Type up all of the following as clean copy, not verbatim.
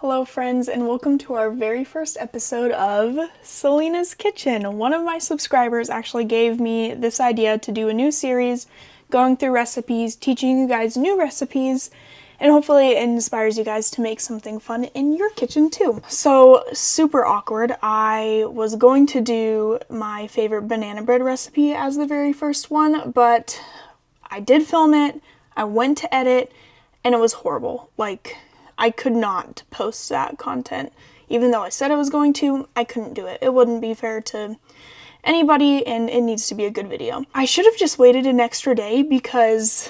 Hello friends, and welcome to our very first episode of Salina's Kitchen. One of my subscribers actually gave me this idea to do a new series going through recipes, teaching you guys new recipes, and hopefully it inspires you guys to make something fun in your kitchen too. So, super awkward. I was going to do my favorite banana bread recipe as the very first one, but I did film it, I went to edit, and it was horrible. I could not post that content. Even though I said I was going to, I couldn't do it. It wouldn't be fair to anybody, and it needs to be a good video. I should have just waited an extra day because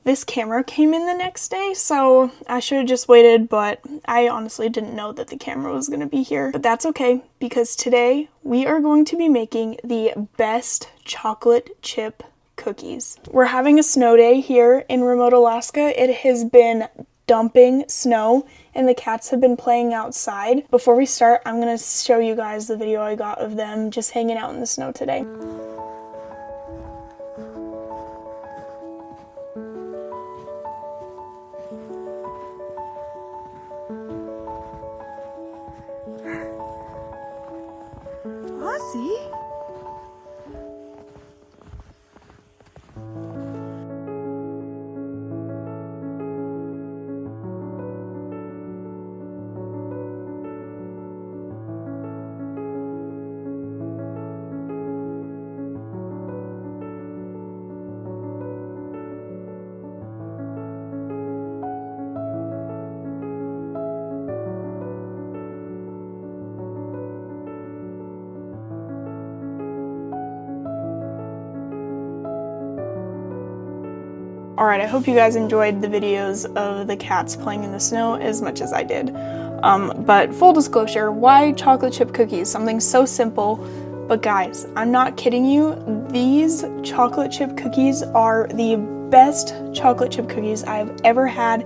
this camera came in the next day, so I should have just waited, but I honestly didn't know that the camera was going to be here. But that's okay, because today we are going to be making the best chocolate chip cookies. We're having a snow day here in remote Alaska. It has been dumping snow and the cats have been playing outside. Before we start, I'm gonna show you guys the video I got of them just hanging out in the snow today. Ozzy? Alright, I hope you guys enjoyed the videos of the cats playing in the snow as much as I did. But full disclosure, why chocolate chip cookies? Something so simple. But guys, I'm not kidding you. These chocolate chip cookies are the best chocolate chip cookies I've ever had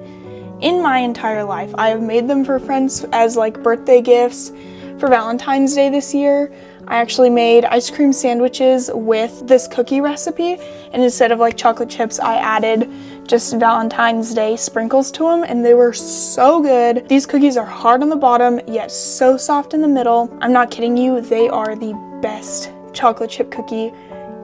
in my entire life. I have made them for friends as birthday gifts. For Valentine's Day this year, I actually made ice cream sandwiches with this cookie recipe, and instead of chocolate chips, I added just Valentine's Day sprinkles to them, and they were so good. These cookies are hard on the bottom, yet so soft in the middle. I'm not kidding you, they are the best chocolate chip cookie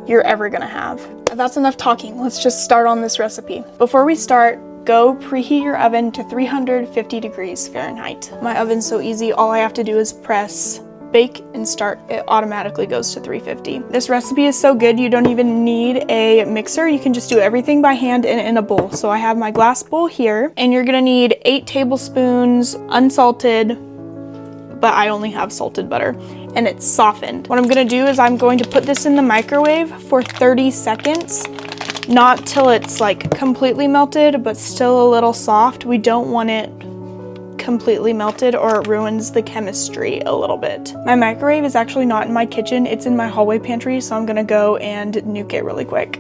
you're ever gonna have. That's enough talking, let's just start on this recipe. Before we start, go preheat your oven to 350 degrees Fahrenheit. My oven's so easy, all I have to do is press bake and start. It automatically goes to 350. This recipe is so good you don't even need a mixer. You can just do everything by hand and in a bowl. So I have my glass bowl here, and you're gonna need 8 tablespoons unsalted, but I only have salted butter, and it's softened. What I'm gonna do is I'm going to put this in the microwave for 30 seconds. Not till it's completely melted, but still a little soft. We don't want it completely melted or it ruins the chemistry a little bit. My microwave is actually not in my kitchen, it's in my hallway pantry, so I'm gonna go and nuke it really quick.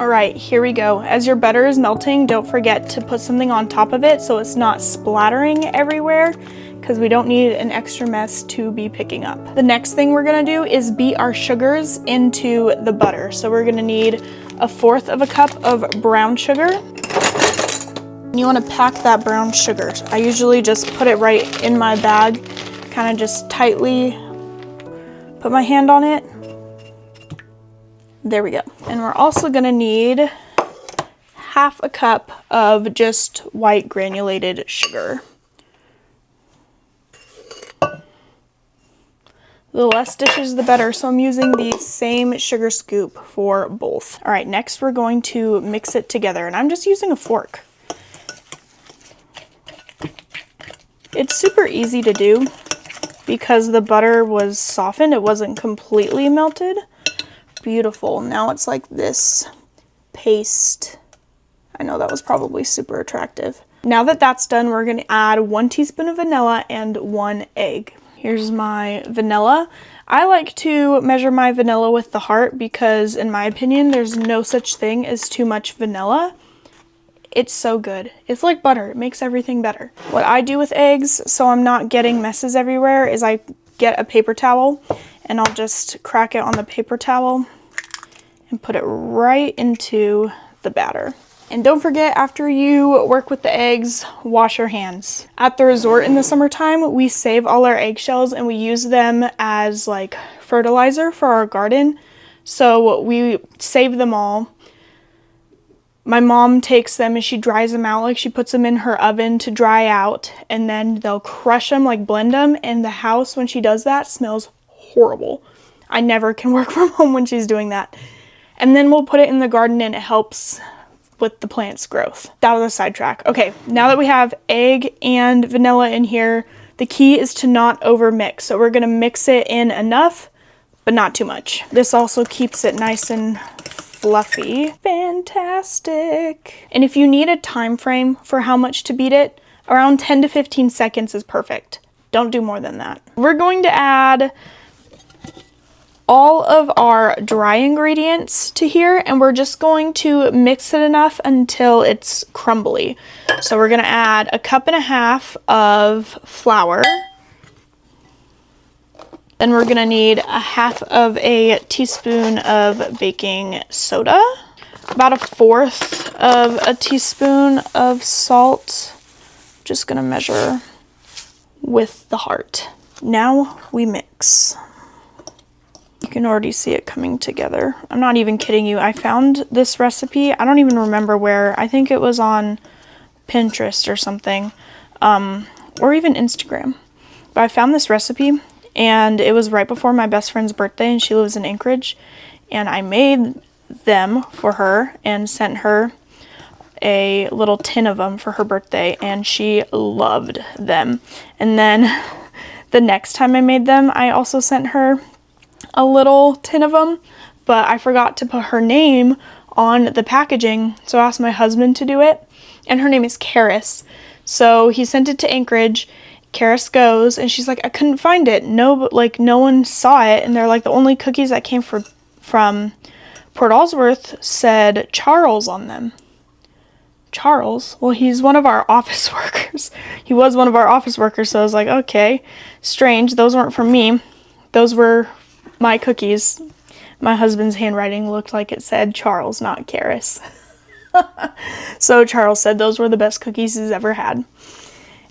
Alright, here we go. As your butter is melting, don't forget to put something on top of it so it's not splattering everywhere, because we don't need an extra mess to be picking up. The next thing we're gonna do is beat our sugars into the butter. So we're gonna need 1/4 of a cup of brown sugar. You want to pack that brown sugar. I usually just put it right in my bag, kind of just tightly put my hand on it. There we go. And we're also going to need 1/2 cup of just white granulated sugar. The less dishes the better, so I'm using the same sugar scoop for both. All right, next we're going to mix it together, and I'm just using a fork. It's super easy to do because the butter was softened. It wasn't completely melted. Beautiful. Now it's like this paste. I know that was probably super attractive. Now that that's done, we're going to add 1 teaspoon of vanilla and 1 egg. Here's my vanilla. I like to measure my vanilla with the heart because, in my opinion, there's no such thing as too much vanilla. It's so good. It's like butter. It makes everything better. What I do with eggs, so I'm not getting messes everywhere, is I get a paper towel and I'll just crack it on the paper towel and put it right into the batter. And don't forget, after you work with the eggs, wash your hands. At the resort in the summertime, we save all our eggshells and we use them as like fertilizer for our garden. So we save them all. My mom takes them and she dries them out, like she puts them in her oven to dry out, and then they'll crush them, like blend them, and the house when she does that smells horrible. I never can work from home when she's doing that. And then we'll put it in the garden and it helps with the plant's growth. That was a sidetrack. Okay, now that we have egg and vanilla in here, the key is to not over mix. So we're gonna mix it in enough, but not too much. This also keeps it nice and fluffy. Fantastic. And if you need a time frame for how much to beat it, around 10 to 15 seconds is perfect. Don't do more than that. We're going to add all of our dry ingredients to here, and we're just going to mix it enough until it's crumbly. So we're gonna add 1.5 cups of flour. Then we're gonna need 1/2 teaspoon of baking soda, about 1/4 teaspoon of salt. Just gonna measure with the heart. Now we mix. You can already see it coming together. I'm not even kidding you. I found this recipe. I don't even remember where. I think it was on Pinterest or something, or even Instagram. But I found this recipe and it was right before my best friend's birthday, and she lives in Anchorage, and I made them for her and sent her a little tin of them for her birthday, and she loved them. And then the next time I made them, I also sent her a little tin of them, but I forgot to put her name on the packaging, so I asked my husband to do it, and her name is Karis. So he sent it to Anchorage. Karis goes, and she's like, I couldn't find it. No one saw it, and they're like, the only cookies that came from Port Alsworth said Charles on them. Charles? Well, he's one of our office workers. He was one of our office workers, so I was like, okay, strange. Those weren't from me. Those were my cookies. My husband's handwriting looked like it said Charles, not Karis. So Charles said those were the best cookies he's ever had.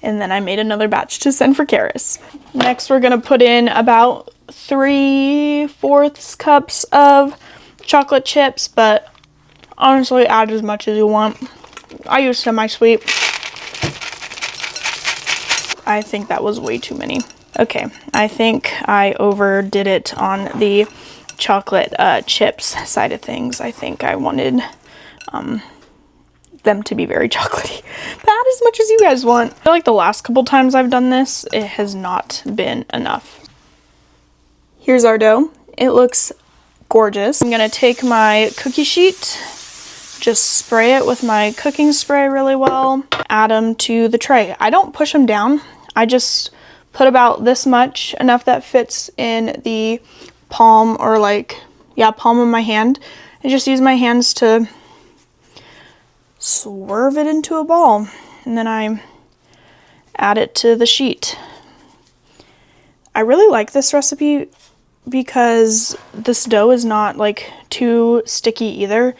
And then I made another batch to send for Karis. Next, we're gonna put in about 3/4 cups of chocolate chips, but honestly, add as much as you want. I use semi-sweet. I think that was way too many. Okay, I think I overdid it on the chocolate chips side of things. I think I wanted them to be very chocolatey. But add as much as you guys want. I feel like the last couple times I've done this, it has not been enough. Here's our dough. It looks gorgeous. I'm gonna take my cookie sheet, just spray it with my cooking spray really well, add them to the tray. I don't push them down. I just put about this much, enough that fits in the palm, or palm of my hand. I just use my hands to swerve it into a ball, and then I add it to the sheet. I really like this recipe because this dough is not like too sticky either,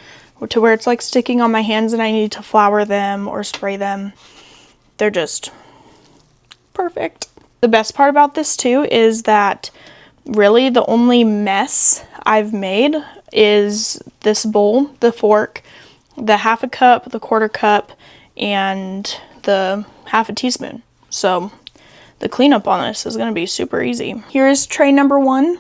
to where it's like sticking on my hands and I need to flour them or spray them. They're just perfect. The best part about this too is that really the only mess I've made is this bowl, the fork, the 1/2 cup, the 1/4 cup, and the 1/2 teaspoon. So the cleanup on this is going to be super easy. Here's tray number 1.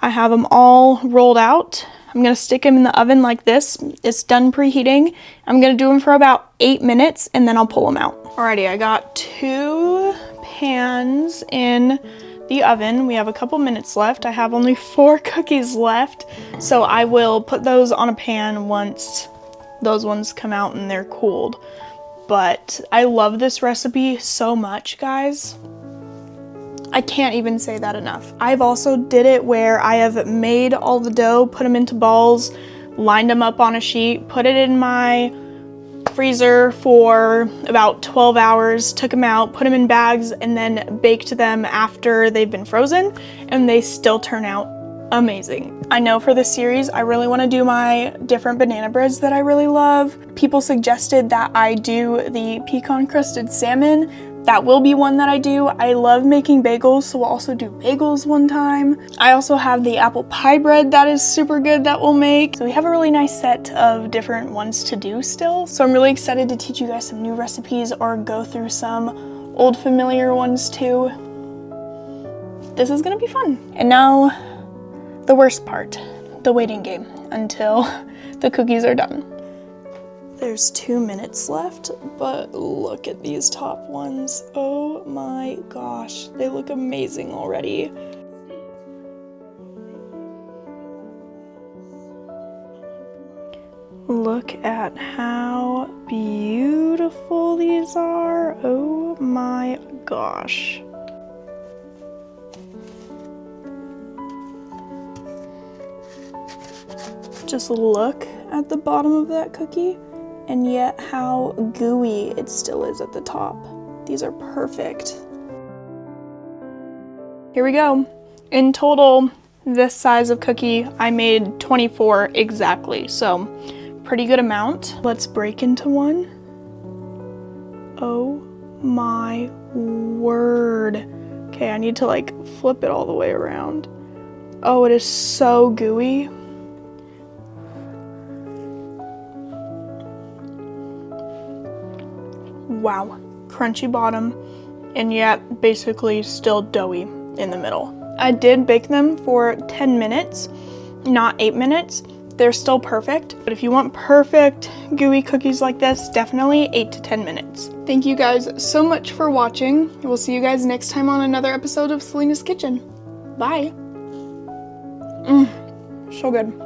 I have them all rolled out. I'm going to stick them in the oven like this. It's done preheating. I'm going to do them for about 8 minutes, and then I'll pull them out. Alrighty, I got 2 pans in the oven. We have a couple minutes left. I have only 4 cookies left, so I will put those on a pan once those ones come out and they're cooled. But I love this recipe so much, guys. I can't even say that enough. I've also did it where I have made all the dough, put them into balls, lined them up on a sheet, put it in my freezer for about 12 hours, took them out, put them in bags, and then baked them after they've been frozen, and they still turn out amazing. I know for this series, I really want to do my different banana breads that I really love. People suggested that I do the pecan crusted salmon. That will be one that I do. I love making bagels, so we'll also do bagels one time. I also have the apple pie bread that is super good that we'll make. So we have a really nice set of different ones to do still. So I'm really excited to teach you guys some new recipes or go through some old familiar ones too. This is gonna be fun. And now, the worst part, the waiting game until the cookies are done. There's 2 minutes left, but look at these top ones. Oh my gosh, they look amazing already. Look at how beautiful these are. Oh my gosh. Just look at the bottom of that cookie, and yet how gooey it still is at the top. These are perfect. Here we go. In total, this size of cookie, I made 24 exactly, so pretty good amount. Let's break into one. Oh my word. Okay, I need to like flip it all the way around. Oh, it is so gooey. Wow, crunchy bottom, and yet basically still doughy in the middle. I did bake them for 10 minutes, not 8 minutes. They're still perfect, but if you want perfect gooey cookies like this, definitely 8 to 10 minutes. Thank you guys so much for watching. We'll see you guys next time on another episode of Salina's Kitchen. Bye. So good.